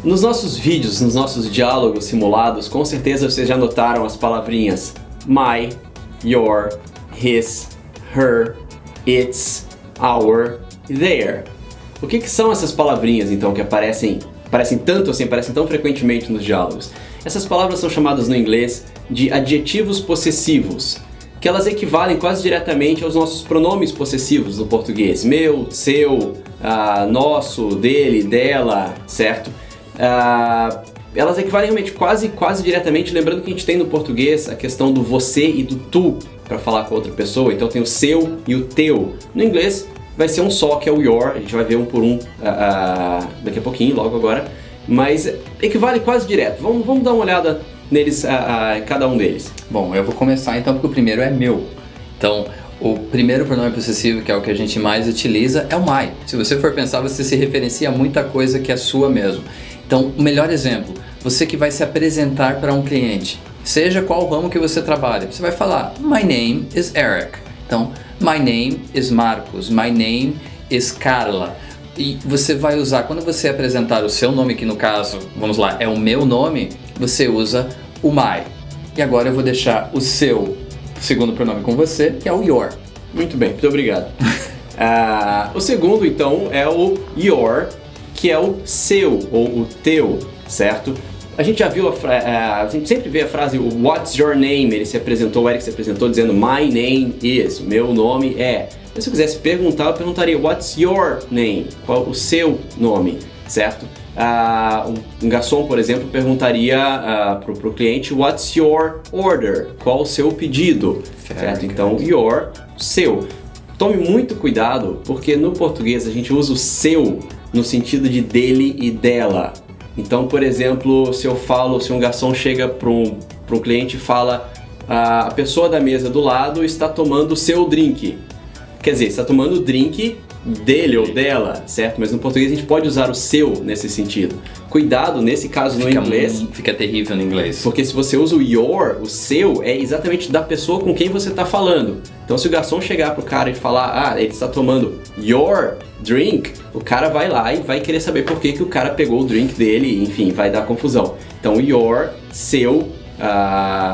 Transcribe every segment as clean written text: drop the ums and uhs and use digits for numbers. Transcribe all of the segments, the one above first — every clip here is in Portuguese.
Nos nossos vídeos, nos nossos diálogos simulados, com certeza vocês já notaram as palavrinhas my, your, his, her, its, our e their. O que são essas palavrinhas então que aparecem tanto assim, aparecem tão frequentemente nos diálogos? Essas palavras são chamadas no inglês de adjetivos possessivos, que elas equivalem quase diretamente aos nossos pronomes possessivos no português. Meu, seu, nosso, dele, dela, certo? Elas equivalem realmente quase diretamente, lembrando que a gente tem no português a questão do você e do tu para falar com outra pessoa, então tem o seu e o teu. No inglês vai ser um só, que é o your, a gente vai ver um por um daqui a pouquinho, logo agora, mas equivale quase direto. Vamos dar uma olhada neles, em cada um deles. Bom, eu vou começar então porque o primeiro é meu. Então, o primeiro pronome possessivo, que é o que a gente mais utiliza, é o my. Se você for pensar, você se referencia a muita coisa que é sua mesmo. Então, o melhor exemplo, você que vai se apresentar para um cliente, seja qual ramo que você trabalha, você vai falar, my name is Eric. Então, my name is Marcos, my name is Carla. E você vai usar, quando você apresentar o seu nome, que no caso, vamos lá, é o meu nome, você usa o my. E agora eu vou deixar o seu segundo pronome com você, que é o your. Muito bem, muito obrigado. O segundo, então, é o your, que é o seu ou o teu, certo? A gente já viu, a gente sempre vê a frase what's your name? O Eric se apresentou dizendo my name is, meu nome é. Mas se eu quisesse perguntar, eu perguntaria what's your name? Qual o seu nome, certo? Um garçom, por exemplo, perguntaria para o cliente what's your order? Qual o seu pedido? Certo? Então, your, seu. Tome muito cuidado, porque no português a gente usa o seu no sentido de dele e dela. Então, por exemplo, se um garçom chega para um cliente e fala a pessoa da mesa do lado está tomando o seu drink. Quer dizer, está tomando o drink dele ou dela, certo? Mas no português a gente pode usar o seu nesse sentido. Cuidado, nesse caso no inglês... Fica terrível no inglês. Porque se você usa o your, o seu, é exatamente da pessoa com quem você está falando. Então se o garçom chegar pro cara e falar, ele está tomando your drink, o cara vai lá e vai querer saber por que o cara pegou o drink dele, enfim, vai dar confusão. Então your, seu,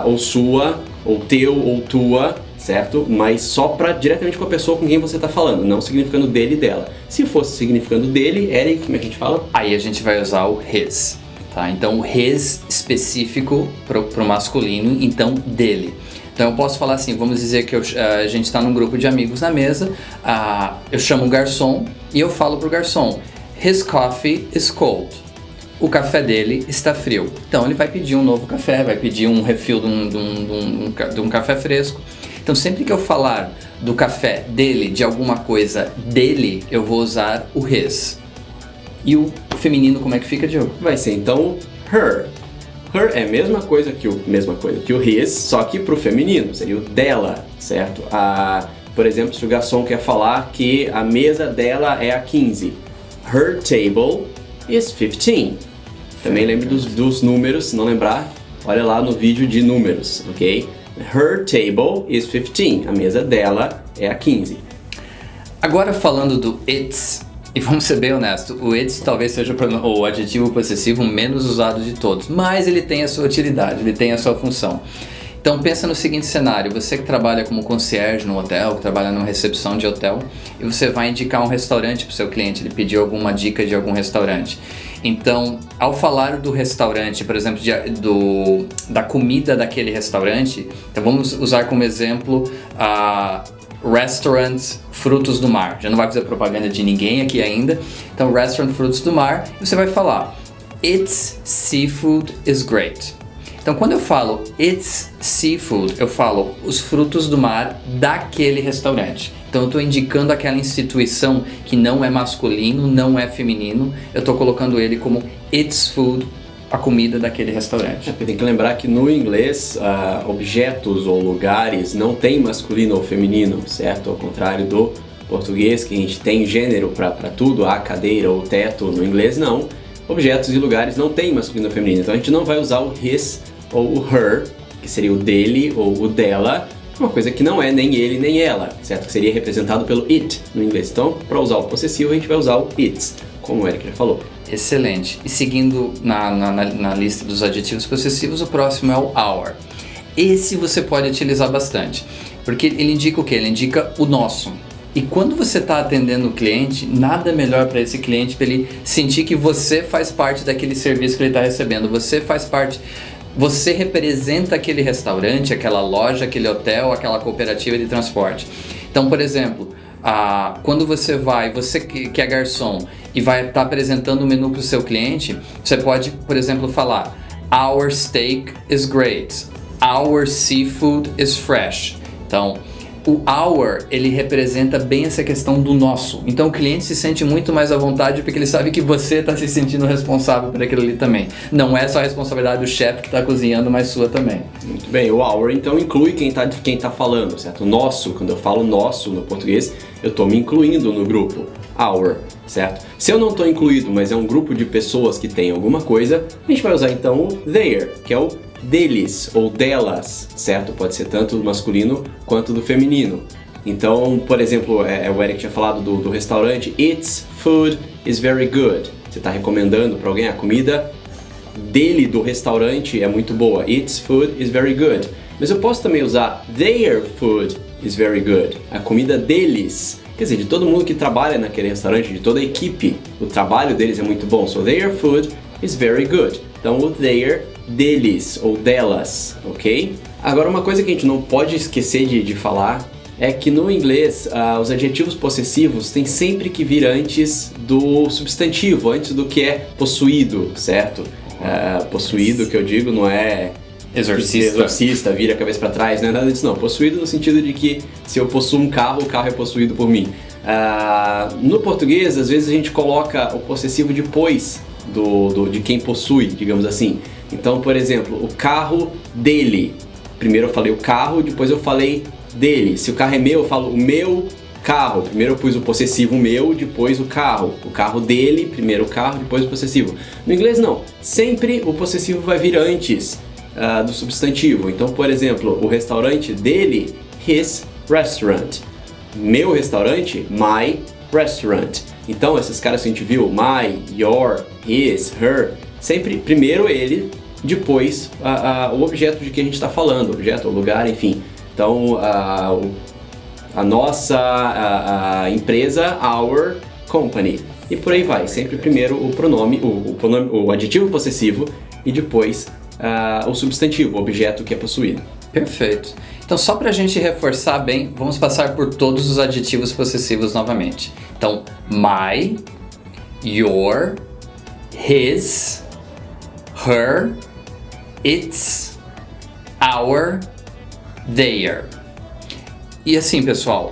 ou sua, ou teu, ou tua, certo? Mas só diretamente com a pessoa com quem você está falando, não significando dele e dela. Se fosse significando dele, Eric, como é que a gente fala? Aí a gente vai usar o his, tá? Então o his específico pro masculino, então dele. Então eu posso falar assim, vamos dizer que a gente está num grupo de amigos na mesa, eu chamo o garçom e eu falo pro garçom, his coffee is cold. O café dele está frio. Então ele vai pedir um novo café, vai pedir um refill de um café fresco. Então sempre que eu falar do café dele, de alguma coisa dele, eu vou usar o his. E o feminino como é que fica, Diogo? Vai ser então her. Her é a mesma coisa que o his, só que pro feminino, seria o dela, certo? Por exemplo, se o garçom quer falar que a mesa dela é a 15. Her table is 15. Também lembre dos números, se não lembrar, olha lá no vídeo de números, ok? Her table is 15. A mesa dela é a 15. Agora falando do it's, e vamos ser bem honestos, o it's talvez seja o adjetivo possessivo menos usado de todos, mas ele tem a sua utilidade, ele tem a sua função. Então pensa no seguinte cenário, você que trabalha como concierge no hotel, que trabalha numa recepção de hotel, e você vai indicar um restaurante para o seu cliente, ele pediu alguma dica de algum restaurante. Então, ao falar do restaurante, por exemplo, da comida daquele restaurante, então vamos usar como exemplo Restaurant Frutos do Mar. Já não vai fazer propaganda de ninguém aqui ainda. Então, Restaurant Frutos do Mar, você vai falar Its seafood is great. Então, quando eu falo It's seafood, eu falo os frutos do mar daquele restaurante. Então, eu estou indicando aquela instituição que não é masculino, não é feminino. Eu estou colocando ele como It's food, a comida daquele restaurante. Tem que lembrar que no inglês, objetos ou lugares não tem masculino ou feminino, certo? Ao contrário do português, que a gente tem gênero para tudo, a cadeira ou teto, no inglês não. Objetos e lugares não tem masculino ou feminino, então a gente não vai usar o his ou o her, que seria o dele ou o dela, uma coisa que não é nem ele nem ela, certo? Que seria representado pelo it no inglês. Então, para usar o possessivo, a gente vai usar o its, como o Eric já falou. Excelente. E seguindo na lista dos adjetivos possessivos, o próximo é o our. Esse você pode utilizar bastante, porque ele indica o quê? Ele indica o nosso. E quando você está atendendo o cliente, nada melhor para esse cliente, para ele sentir que você faz parte daquele serviço que ele está recebendo. Você faz parte, você representa aquele restaurante, aquela loja, aquele hotel, aquela cooperativa de transporte. Então, por exemplo, quando você vai, você que é garçom e vai estar apresentando o menu para o seu cliente, você pode, por exemplo, falar: Our steak is great. Our seafood is fresh. Então, o our, ele representa bem essa questão do nosso. Então o cliente se sente muito mais à vontade porque ele sabe que você está se sentindo responsável por aquilo ali também. Não é só a responsabilidade do chefe que está cozinhando, mas sua também. Muito bem, o our então inclui quem tá falando, certo? O nosso, quando eu falo nosso no português, eu estou me incluindo no grupo. Our, certo? Se eu não estou incluído, mas é um grupo de pessoas que tem alguma coisa, a gente vai usar então o their, que é o deles ou delas, certo? Pode ser tanto do masculino quanto do feminino. Então, por exemplo, o Eric tinha falado do restaurante. Its food is very good. Você está recomendando para alguém a comida dele, do restaurante, é muito boa. Its food is very good. Mas eu posso também usar their food is very good. A comida deles, quer dizer, de todo mundo que trabalha naquele restaurante, de toda a equipe, o trabalho deles é muito bom. So their food is very good. Então o their, deles ou delas, ok? Agora uma coisa que a gente não pode esquecer de falar é que no inglês os adjetivos possessivos têm sempre que vir antes do substantivo, antes do que é possuído, certo? Possuído, que eu digo, não é exorcista, vira a cabeça para trás, não é nada disso não. Possuído no sentido de que se eu possuo um carro, o carro é possuído por mim. No português, às vezes a gente coloca o possessivo depois de quem possui, digamos assim. Então, por exemplo, o carro dele. Primeiro eu falei o carro, depois eu falei dele. Se o carro é meu, eu falo o meu carro. Primeiro eu pus o possessivo meu, depois o carro. O carro dele, primeiro o carro, depois o possessivo. No inglês não. Sempre o possessivo vai vir antes do substantivo. Então, por exemplo, o restaurante dele, his restaurant. Meu restaurante, my restaurant. Então, esses caras que a gente viu, my, your, his, her, sempre primeiro ele, depois o objeto de que a gente está falando, objeto, o lugar, enfim. Então, a nossa empresa, our company. E por aí vai, sempre primeiro o pronome, o adjetivo possessivo e depois o substantivo, o objeto que é possuído. Perfeito. Então, só para a gente reforçar bem, vamos passar por todos os adjetivos possessivos novamente. Então, my, your, his, her, its, our, their. E assim, pessoal,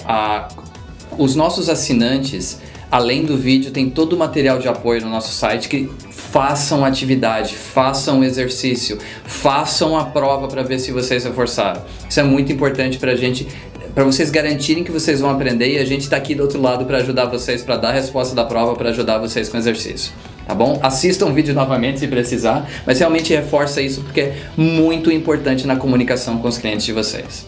os nossos assinantes, além do vídeo, tem todo o material de apoio no nosso site que façam atividade, façam exercício, façam a prova para ver se vocês reforçaram. Isso é muito importante para a gente, para vocês garantirem que vocês vão aprender, e a gente está aqui do outro lado para ajudar vocês, para dar a resposta da prova, para ajudar vocês com o exercício. Tá bom? Assistam o vídeo novamente se precisar, mas realmente reforça isso porque é muito importante na comunicação com os clientes de vocês.